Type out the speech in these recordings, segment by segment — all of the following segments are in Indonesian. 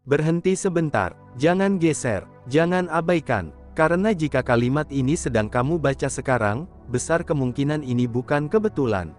Berhenti sebentar, jangan geser, jangan abaikan, karena jika kalimat ini sedang kamu baca sekarang, besar kemungkinan ini bukan kebetulan.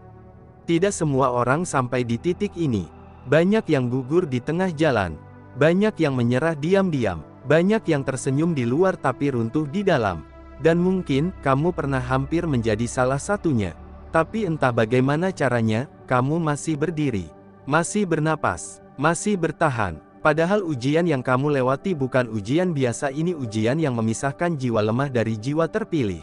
Tidak semua orang sampai di titik ini. Banyak yang gugur di tengah jalan. Banyak yang menyerah diam-diam. Banyak yang tersenyum di luar tapi runtuh di dalam. Dan mungkin, kamu pernah hampir menjadi salah satunya. Tapi entah bagaimana caranya, kamu masih berdiri. Masih bernapas. Masih bertahan. Padahal ujian yang kamu lewati bukan ujian biasa, ini ujian yang memisahkan jiwa lemah dari jiwa terpilih.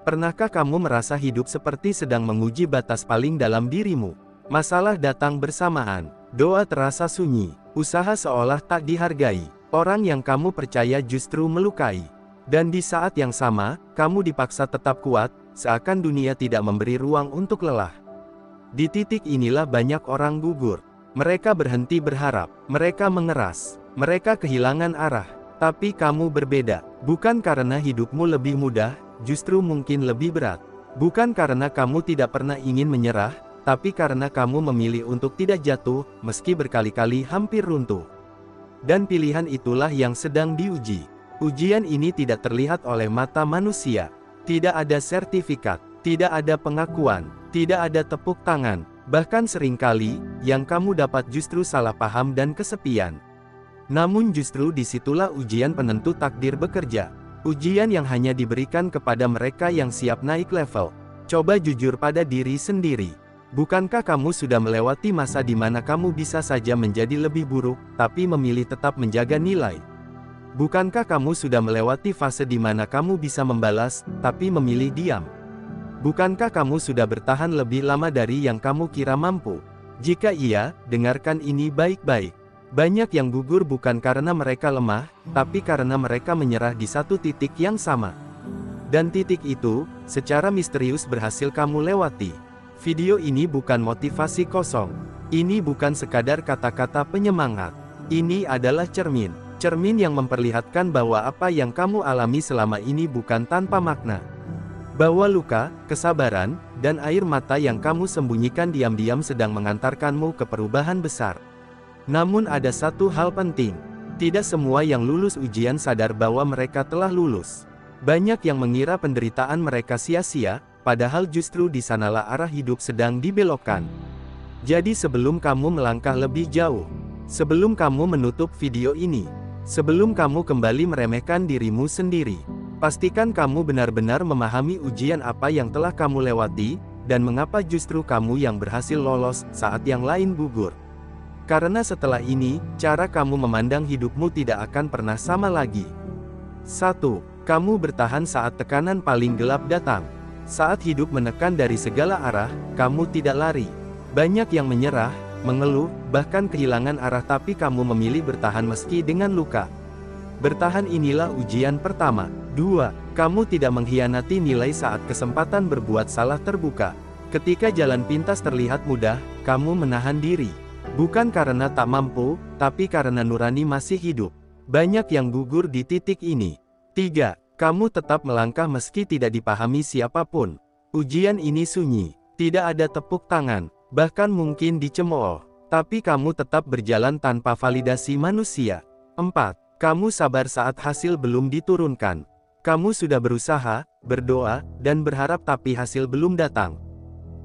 Pernahkah kamu merasa hidup seperti sedang menguji batas paling dalam dirimu? Masalah datang bersamaan, doa terasa sunyi, usaha seolah tak dihargai, orang yang kamu percaya justru melukai. Dan di saat yang sama, kamu dipaksa tetap kuat, seakan dunia tidak memberi ruang untuk lelah. Di titik inilah banyak orang gugur. Mereka berhenti berharap, mereka mengeras, mereka kehilangan arah. Tapi kamu berbeda, bukan karena hidupmu lebih mudah, justru mungkin lebih berat. Bukan karena kamu tidak pernah ingin menyerah, tapi karena kamu memilih untuk tidak jatuh, meski berkali-kali hampir runtuh. Dan pilihan itulah yang sedang diuji. Ujian ini tidak terlihat oleh mata manusia. Tidak ada sertifikat, tidak ada pengakuan, tidak ada tepuk tangan. Bahkan seringkali, yang kamu dapat justru salah paham dan kesepian. Namun justru disitulah ujian penentu takdir bekerja. Ujian yang hanya diberikan kepada mereka yang siap naik level. Coba jujur pada diri sendiri. Bukankah kamu sudah melewati masa di mana kamu bisa saja menjadi lebih buruk, tapi memilih tetap menjaga nilai? Bukankah kamu sudah melewati fase di mana kamu bisa membalas, tapi memilih diam? Bukankah kamu sudah bertahan lebih lama dari yang kamu kira mampu? Jika iya, dengarkan ini baik-baik. Banyak yang gugur bukan karena mereka lemah, tapi karena mereka menyerah di satu titik yang sama. Dan titik itu, secara misterius berhasil kamu lewati. Video ini bukan motivasi kosong. Ini bukan sekadar kata-kata penyemangat. Ini adalah cermin. Cermin yang memperlihatkan bahwa apa yang kamu alami selama ini bukan tanpa makna. Bahwa luka, kesabaran, dan air mata yang kamu sembunyikan diam-diam sedang mengantarkanmu ke perubahan besar. Namun ada satu hal penting. Tidak semua yang lulus ujian sadar bahwa mereka telah lulus. Banyak yang mengira penderitaan mereka sia-sia, padahal justru di sanalah arah hidup sedang dibelokkan. Jadi sebelum kamu melangkah lebih jauh, sebelum kamu menutup video ini, sebelum kamu kembali meremehkan dirimu sendiri, pastikan kamu benar-benar memahami ujian apa yang telah kamu lewati, dan mengapa justru kamu yang berhasil lolos saat yang lain gugur. Karena setelah ini, cara kamu memandang hidupmu tidak akan pernah sama lagi. 1. Kamu bertahan saat tekanan paling gelap datang. Saat hidup menekan dari segala arah, kamu tidak lari. Banyak yang menyerah, mengeluh, bahkan kehilangan arah, tapi kamu memilih bertahan meski dengan luka. Bertahan inilah ujian pertama. 2. Kamu tidak mengkhianati nilai saat kesempatan berbuat salah terbuka. Ketika jalan pintas terlihat mudah, kamu menahan diri. Bukan karena tak mampu, tapi karena nurani masih hidup. Banyak yang gugur di titik ini. 3. Kamu tetap melangkah meski tidak dipahami siapapun. Ujian ini sunyi. Tidak ada tepuk tangan, bahkan mungkin dicemooh. Tapi kamu tetap berjalan tanpa validasi manusia. 4. Kamu sabar saat hasil belum diturunkan. Kamu sudah berusaha, berdoa, dan berharap tapi hasil belum datang.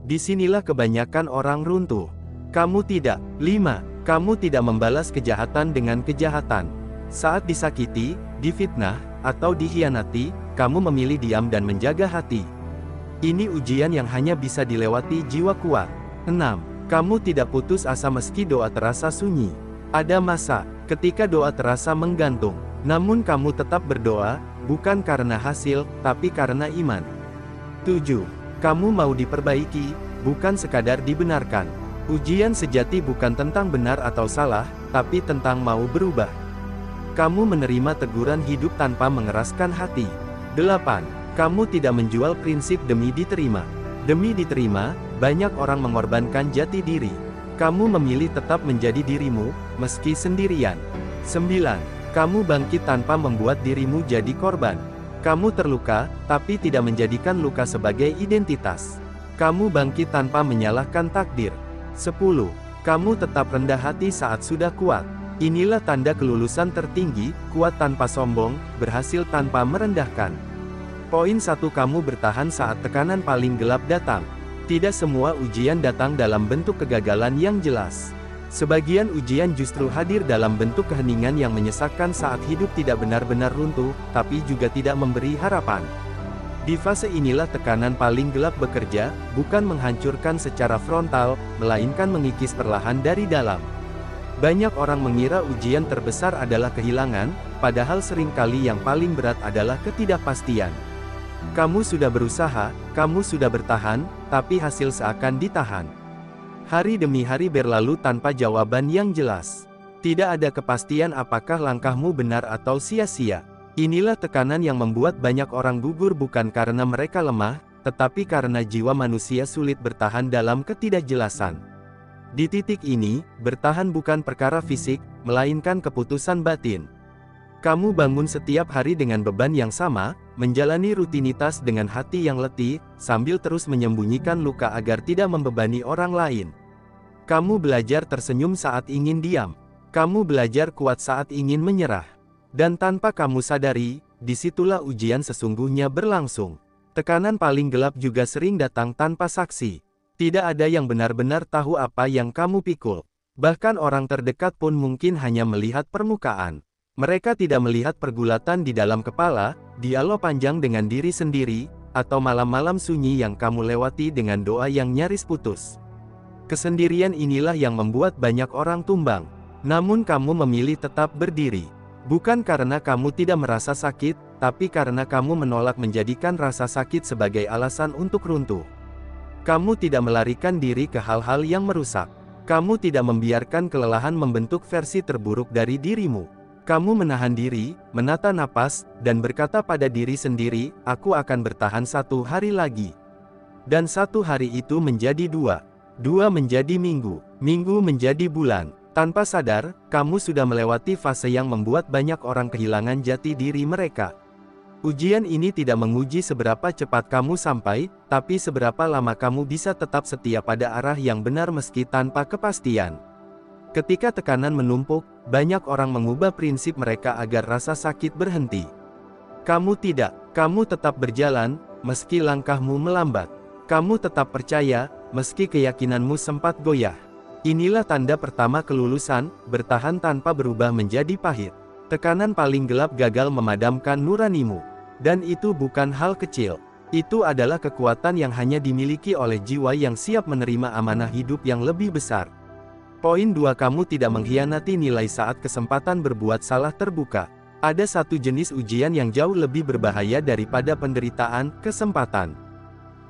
Disinilah kebanyakan orang runtuh. Kamu tidak. 5. Kamu tidak membalas kejahatan dengan kejahatan. Saat disakiti, difitnah, atau dikhianati, kamu memilih diam dan menjaga hati. Ini ujian yang hanya bisa dilewati jiwa kuat. 6. Kamu tidak putus asa meski doa terasa sunyi. Ada masa ketika doa terasa menggantung, namun kamu tetap berdoa, bukan karena hasil, tapi karena iman. 7. Kamu mau diperbaiki, bukan sekadar dibenarkan. Ujian sejati bukan tentang benar atau salah, tapi tentang mau berubah. Kamu menerima teguran hidup tanpa mengeraskan hati. 8. Kamu tidak menjual prinsip demi diterima. Demi diterima, banyak orang mengorbankan jati diri. Kamu memilih tetap menjadi dirimu, meski sendirian. 9. Kamu bangkit tanpa membuat dirimu jadi korban. Kamu terluka, tapi tidak menjadikan luka sebagai identitas. Kamu bangkit tanpa menyalahkan takdir. 10. Kamu tetap rendah hati saat sudah kuat. Inilah tanda kelulusan tertinggi, kuat tanpa sombong, berhasil tanpa merendahkan. Poin 1, kamu bertahan saat tekanan paling gelap datang. Tidak semua ujian datang dalam bentuk kegagalan yang jelas. Sebagian ujian justru hadir dalam bentuk keheningan yang menyesakkan saat hidup tidak benar-benar runtuh, tapi juga tidak memberi harapan. Di fase inilah tekanan paling gelap bekerja, bukan menghancurkan secara frontal, melainkan mengikis perlahan dari dalam. Banyak orang mengira ujian terbesar adalah kehilangan, padahal seringkali yang paling berat adalah ketidakpastian. Kamu sudah berusaha, kamu sudah bertahan, tapi hasil seakan ditahan. Hari demi hari berlalu tanpa jawaban yang jelas. Tidak ada kepastian apakah langkahmu benar atau sia-sia. Inilah tekanan yang membuat banyak orang gugur bukan karena mereka lemah, tetapi karena jiwa manusia sulit bertahan dalam ketidakjelasan. Di titik ini, bertahan bukan perkara fisik, melainkan keputusan batin. Kamu bangun setiap hari dengan beban yang sama, menjalani rutinitas dengan hati yang letih, sambil terus menyembunyikan luka agar tidak membebani orang lain. Kamu belajar tersenyum saat ingin diam. Kamu belajar kuat saat ingin menyerah. Dan tanpa kamu sadari, disitulah ujian sesungguhnya berlangsung. Tekanan paling gelap juga sering datang tanpa saksi. Tidak ada yang benar-benar tahu apa yang kamu pikul. Bahkan orang terdekat pun mungkin hanya melihat permukaan. Mereka tidak melihat pergulatan di dalam kepala, dialog panjang dengan diri sendiri, atau malam-malam sunyi yang kamu lewati dengan doa yang nyaris putus. Kesendirian inilah yang membuat banyak orang tumbang. Namun kamu memilih tetap berdiri. Bukan karena kamu tidak merasa sakit, tapi karena kamu menolak menjadikan rasa sakit sebagai alasan untuk runtuh. Kamu tidak melarikan diri ke hal-hal yang merusak. Kamu tidak membiarkan kelelahan membentuk versi terburuk dari dirimu. Kamu menahan diri, menata napas, dan berkata pada diri sendiri, aku akan bertahan 1 hari lagi. Dan 1 hari itu menjadi 2 menjadi minggu, minggu menjadi bulan. Tanpa sadar, kamu sudah melewati fase yang membuat banyak orang kehilangan jati diri mereka. Ujian ini tidak menguji seberapa cepat kamu sampai, tapi seberapa lama kamu bisa tetap setia pada arah yang benar meski tanpa kepastian. Ketika tekanan menumpuk, banyak orang mengubah prinsip mereka agar rasa sakit berhenti. Kamu tidak, kamu tetap berjalan, meski langkahmu melambat. Kamu tetap percaya, meski keyakinanmu sempat goyah. Inilah tanda pertama kelulusan, bertahan tanpa berubah menjadi pahit. Tekanan paling gelap gagal memadamkan nuranimu. Dan itu bukan hal kecil. Itu adalah kekuatan yang hanya dimiliki oleh jiwa yang siap menerima amanah hidup yang lebih besar. Poin 2, kamu tidak mengkhianati nilai saat kesempatan berbuat salah terbuka. Ada satu jenis ujian yang jauh lebih berbahaya daripada penderitaan, kesempatan.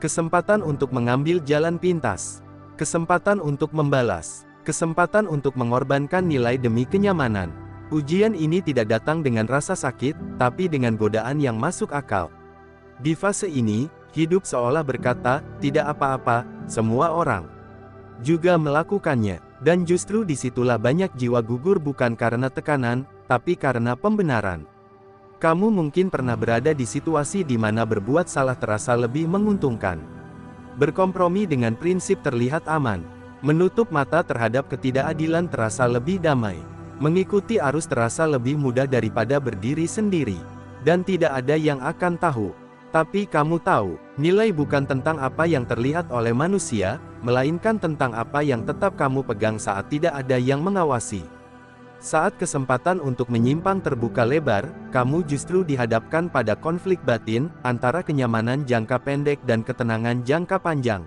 Kesempatan untuk mengambil jalan pintas. Kesempatan untuk membalas. Kesempatan untuk mengorbankan nilai demi kenyamanan. Ujian ini tidak datang dengan rasa sakit, tapi dengan godaan yang masuk akal. Di fase ini, hidup seolah berkata, tidak apa-apa, semua orang juga melakukannya. Dan justru disitulah banyak jiwa gugur bukan karena tekanan, tapi karena pembenaran. Kamu mungkin pernah berada di situasi di mana berbuat salah terasa lebih menguntungkan. Berkompromi dengan prinsip terlihat aman. Menutup mata terhadap ketidakadilan terasa lebih damai. Mengikuti arus terasa lebih mudah daripada berdiri sendiri. Dan tidak ada yang akan tahu. Tapi kamu tahu, nilai bukan tentang apa yang terlihat oleh manusia, melainkan tentang apa yang tetap kamu pegang saat tidak ada yang mengawasi. Saat kesempatan untuk menyimpang terbuka lebar, kamu justru dihadapkan pada konflik batin, antara kenyamanan jangka pendek dan ketenangan jangka panjang.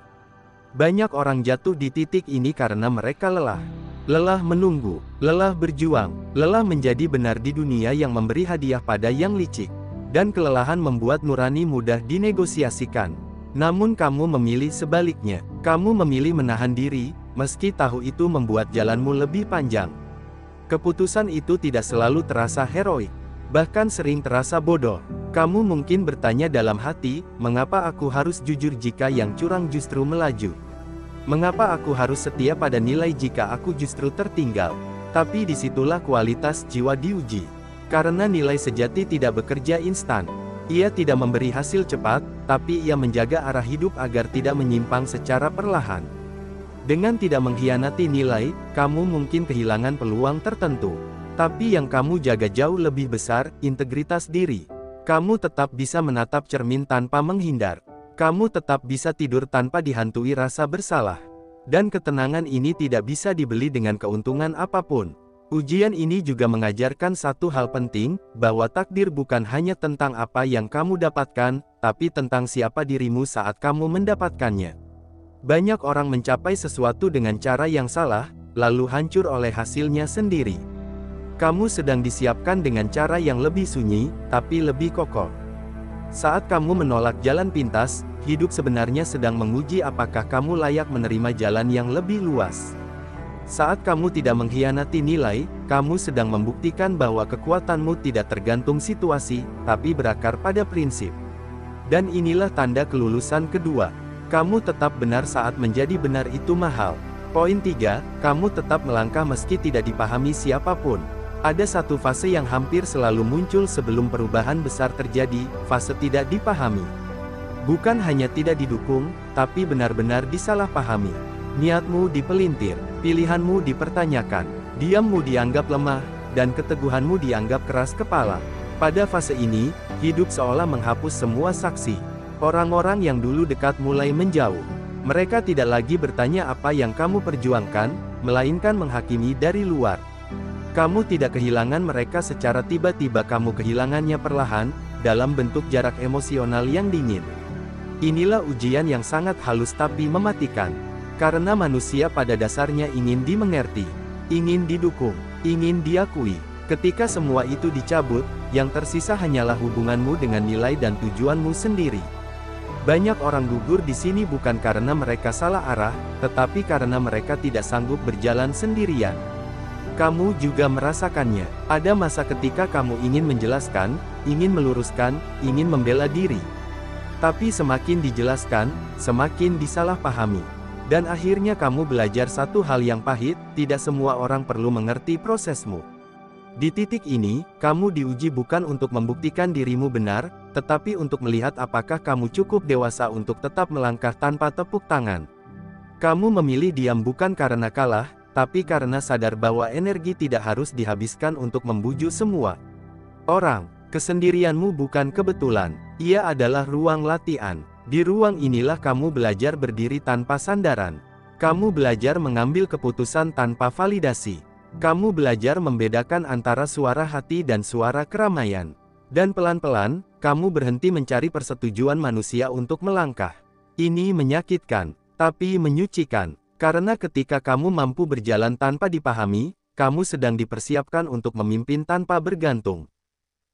Banyak orang jatuh di titik ini karena mereka lelah. Lelah menunggu, lelah berjuang, lelah menjadi benar di dunia yang memberi hadiah pada yang licik. Dan kelelahan membuat nurani mudah dinegosiasikan. Namun kamu memilih sebaliknya. Kamu memilih menahan diri, meski tahu itu membuat jalanmu lebih panjang. Keputusan itu tidak selalu terasa heroik, bahkan sering terasa bodoh. Kamu mungkin bertanya dalam hati, mengapa aku harus jujur jika yang curang justru melaju? Mengapa aku harus setia pada nilai jika aku justru tertinggal? Tapi disitulah kualitas jiwa diuji. Karena nilai sejati tidak bekerja instan. Ia tidak memberi hasil cepat, tapi ia menjaga arah hidup agar tidak menyimpang secara perlahan. Dengan tidak mengkhianati nilai, kamu mungkin kehilangan peluang tertentu. Tapi yang kamu jaga jauh lebih besar, integritas diri. Kamu tetap bisa menatap cermin tanpa menghindar. Kamu tetap bisa tidur tanpa dihantui rasa bersalah. Dan ketenangan ini tidak bisa dibeli dengan keuntungan apapun. Ujian ini juga mengajarkan satu hal penting, bahwa takdir bukan hanya tentang apa yang kamu dapatkan, tapi tentang siapa dirimu saat kamu mendapatkannya. Banyak orang mencapai sesuatu dengan cara yang salah, lalu hancur oleh hasilnya sendiri. Kamu sedang disiapkan dengan cara yang lebih sunyi, tapi lebih kokoh. Saat kamu menolak jalan pintas, hidup sebenarnya sedang menguji apakah kamu layak menerima jalan yang lebih luas. Saat kamu tidak mengkhianati nilai, kamu sedang membuktikan bahwa kekuatanmu tidak tergantung situasi, tapi berakar pada prinsip. Dan inilah tanda kelulusan kedua. Kamu tetap benar saat menjadi benar itu mahal. Poin 3, kamu tetap melangkah meski tidak dipahami siapapun. Ada satu fase yang hampir selalu muncul sebelum perubahan besar terjadi, fase tidak dipahami. Bukan hanya tidak didukung, tapi benar-benar disalahpahami. Niatmu dipelintir, pilihanmu dipertanyakan, diammu dianggap lemah, dan keteguhanmu dianggap keras kepala. Pada fase ini, hidup seolah menghapus semua saksi. Orang-orang yang dulu dekat mulai menjauh. Mereka tidak lagi bertanya apa yang kamu perjuangkan, melainkan menghakimi dari luar. Kamu tidak kehilangan mereka secara tiba-tiba, kamu kehilangannya perlahan, dalam bentuk jarak emosional yang dingin. Inilah ujian yang sangat halus tapi mematikan. Karena manusia pada dasarnya ingin dimengerti, ingin didukung, ingin diakui. Ketika semua itu dicabut, yang tersisa hanyalah hubunganmu dengan nilai dan tujuanmu sendiri. Banyak orang gugur di sini bukan karena mereka salah arah, tetapi karena mereka tidak sanggup berjalan sendirian. Kamu juga merasakannya. Ada masa ketika kamu ingin menjelaskan, ingin meluruskan, ingin membela diri. Tapi semakin dijelaskan, semakin disalahpahami. Dan akhirnya kamu belajar satu hal yang pahit, tidak semua orang perlu mengerti prosesmu. Di titik ini, kamu diuji bukan untuk membuktikan dirimu benar, tetapi untuk melihat apakah kamu cukup dewasa untuk tetap melangkah tanpa tepuk tangan. Kamu memilih diam bukan karena kalah, tapi karena sadar bahwa energi tidak harus dihabiskan untuk membujuk semua orang. Kesendirianmu bukan kebetulan, ia adalah ruang latihan. Di ruang inilah kamu belajar berdiri tanpa sandaran. Kamu belajar mengambil keputusan tanpa validasi. Kamu belajar membedakan antara suara hati dan suara keramaian. Dan pelan-pelan, kamu berhenti mencari persetujuan manusia untuk melangkah. Ini menyakitkan, tapi menyucikan. Karena ketika kamu mampu berjalan tanpa dipahami, kamu sedang dipersiapkan untuk memimpin tanpa bergantung.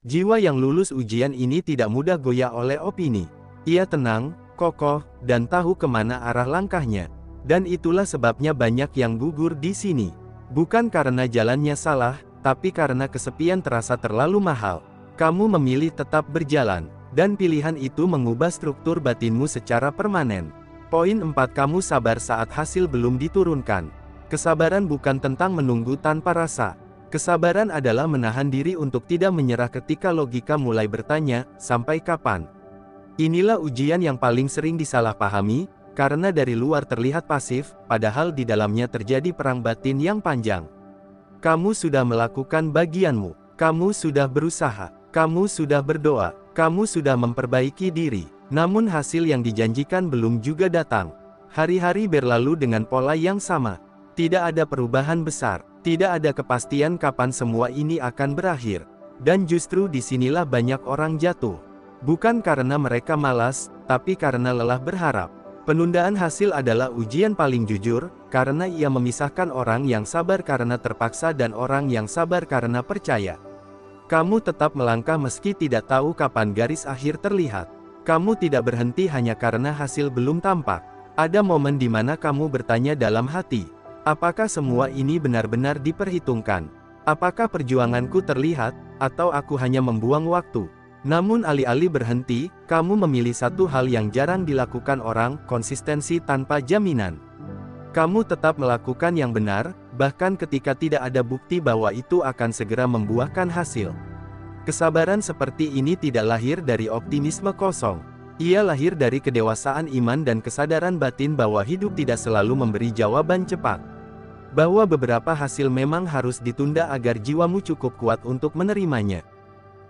Jiwa yang lulus ujian ini tidak mudah goyah oleh opini. Ia tenang, kokoh, dan tahu kemana arah langkahnya. Dan itulah sebabnya banyak yang gugur di sini. Bukan karena jalannya salah, tapi karena kesepian terasa terlalu mahal. Kamu memilih tetap berjalan, dan pilihan itu mengubah struktur batinmu secara permanen. Poin 4, kamu sabar saat hasil belum diturunkan. Kesabaran bukan tentang menunggu tanpa rasa. Kesabaran adalah menahan diri untuk tidak menyerah ketika logika mulai bertanya, sampai kapan? Inilah ujian yang paling sering disalahpahami, karena dari luar terlihat pasif, padahal di dalamnya terjadi perang batin yang panjang. Kamu sudah melakukan bagianmu, kamu sudah berusaha, kamu sudah berdoa, kamu sudah memperbaiki diri. Namun hasil yang dijanjikan belum juga datang. Hari-hari berlalu dengan pola yang sama. Tidak ada perubahan besar. Tidak ada kepastian kapan semua ini akan berakhir. Dan justru disinilah banyak orang jatuh. Bukan karena mereka malas, tapi karena lelah berharap. Penundaan hasil adalah ujian paling jujur, karena ia memisahkan orang yang sabar karena terpaksa dan orang yang sabar karena percaya. Kamu tetap melangkah meski tidak tahu kapan garis akhir terlihat. Kamu tidak berhenti hanya karena hasil belum tampak. Ada momen di mana kamu bertanya dalam hati, apakah semua ini benar-benar diperhitungkan? Apakah perjuanganku terlihat, atau aku hanya membuang waktu? Namun alih-alih berhenti, kamu memilih satu hal yang jarang dilakukan orang, konsistensi tanpa jaminan. Kamu tetap melakukan yang benar, bahkan ketika tidak ada bukti bahwa itu akan segera membuahkan hasil. Kesabaran seperti ini tidak lahir dari optimisme kosong. Ia lahir dari kedewasaan iman dan kesadaran batin bahwa hidup tidak selalu memberi jawaban cepat. Bahwa beberapa hasil memang harus ditunda agar jiwamu cukup kuat untuk menerimanya.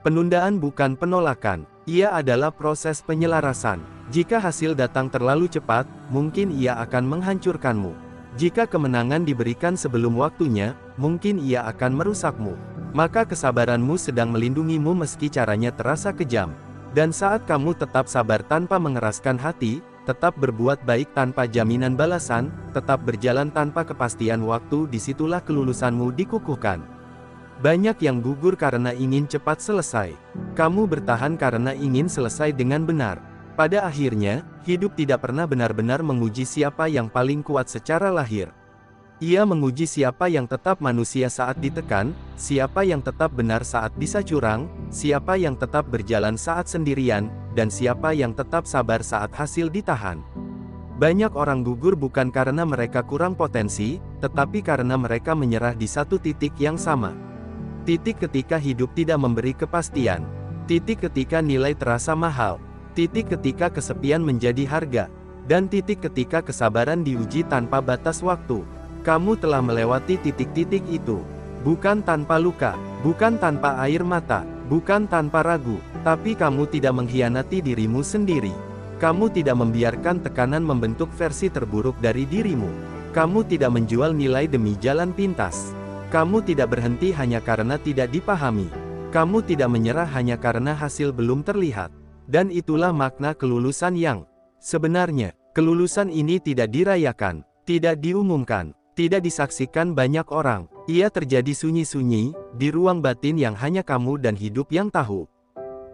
Penundaan bukan penolakan, ia adalah proses penyelarasan. Jika hasil datang terlalu cepat, mungkin ia akan menghancurkanmu. Jika kemenangan diberikan sebelum waktunya, mungkin ia akan merusakmu. Maka kesabaranmu sedang melindungimu meski caranya terasa kejam. Dan saat kamu tetap sabar tanpa mengeraskan hati, tetap berbuat baik tanpa jaminan balasan, tetap berjalan tanpa kepastian waktu, disitulah kelulusanmu dikukuhkan. Banyak yang gugur karena ingin cepat selesai. Kamu bertahan karena ingin selesai dengan benar. Pada akhirnya, hidup tidak pernah benar-benar menguji siapa yang paling kuat secara lahir. Ia menguji siapa yang tetap manusia saat ditekan, siapa yang tetap benar saat bisa curang, siapa yang tetap berjalan saat sendirian, dan siapa yang tetap sabar saat hasil ditahan. Banyak orang gugur bukan karena mereka kurang potensi, tetapi karena mereka menyerah di satu titik yang sama. Titik ketika hidup tidak memberi kepastian. Titik ketika nilai terasa mahal. Titik ketika kesepian menjadi harga. Dan titik ketika kesabaran diuji tanpa batas waktu. Kamu telah melewati titik-titik itu. Bukan tanpa luka, bukan tanpa air mata, bukan tanpa ragu, tapi kamu tidak mengkhianati dirimu sendiri. Kamu tidak membiarkan tekanan membentuk versi terburuk dari dirimu. Kamu tidak menjual nilai demi jalan pintas. Kamu tidak berhenti hanya karena tidak dipahami. Kamu tidak menyerah hanya karena hasil belum terlihat. Dan itulah makna kelulusan yang sebenarnya. Kelulusan ini tidak dirayakan, tidak diumumkan, tidak disaksikan banyak orang. Ia terjadi sunyi-sunyi, di ruang batin yang hanya kamu dan hidup yang tahu.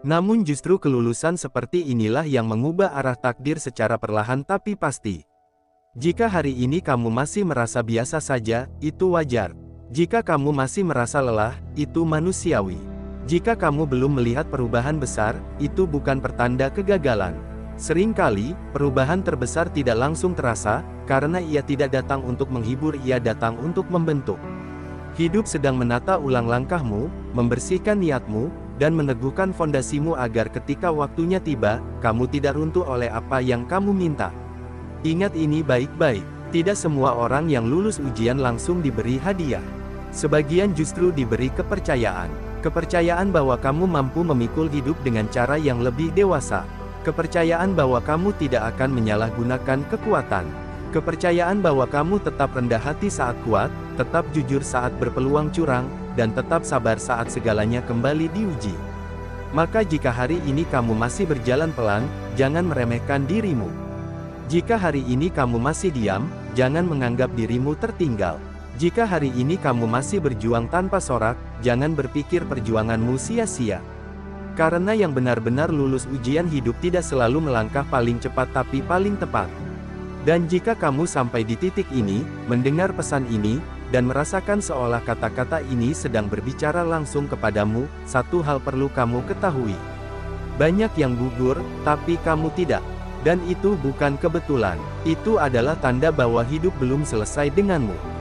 Namun justru kelulusan seperti inilah yang mengubah arah takdir secara perlahan tapi pasti. Jika hari ini kamu masih merasa biasa saja, itu wajar. Jika kamu masih merasa lelah, itu manusiawi. Jika kamu belum melihat perubahan besar, itu bukan pertanda kegagalan. Seringkali, perubahan terbesar tidak langsung terasa, karena ia tidak datang untuk menghibur, ia datang untuk membentuk. Hidup sedang menata ulang langkahmu, membersihkan niatmu, dan meneguhkan fondasimu agar ketika waktunya tiba, kamu tidak runtuh oleh apa yang kamu minta. Ingat ini baik-baik, tidak semua orang yang lulus ujian langsung diberi hadiah. Sebagian justru diberi kepercayaan. Kepercayaan bahwa kamu mampu memikul hidup dengan cara yang lebih dewasa. Kepercayaan bahwa kamu tidak akan menyalahgunakan kekuatan. Kepercayaan bahwa kamu tetap rendah hati saat kuat, tetap jujur saat berpeluang curang, dan tetap sabar saat segalanya kembali diuji. Maka jika hari ini kamu masih berjalan pelan, jangan meremehkan dirimu. Jika hari ini kamu masih diam, jangan menganggap dirimu tertinggal. Jika hari ini kamu masih berjuang tanpa sorak, jangan berpikir perjuanganmu sia-sia. Karena yang benar-benar lulus ujian hidup tidak selalu melangkah paling cepat tapi paling tepat. Dan jika kamu sampai di titik ini, mendengar pesan ini, dan merasakan seolah kata-kata ini sedang berbicara langsung kepadamu, satu hal perlu kamu ketahui. Banyak yang gugur, tapi kamu tidak. Dan itu bukan kebetulan. Itu adalah tanda bahwa hidup belum selesai denganmu.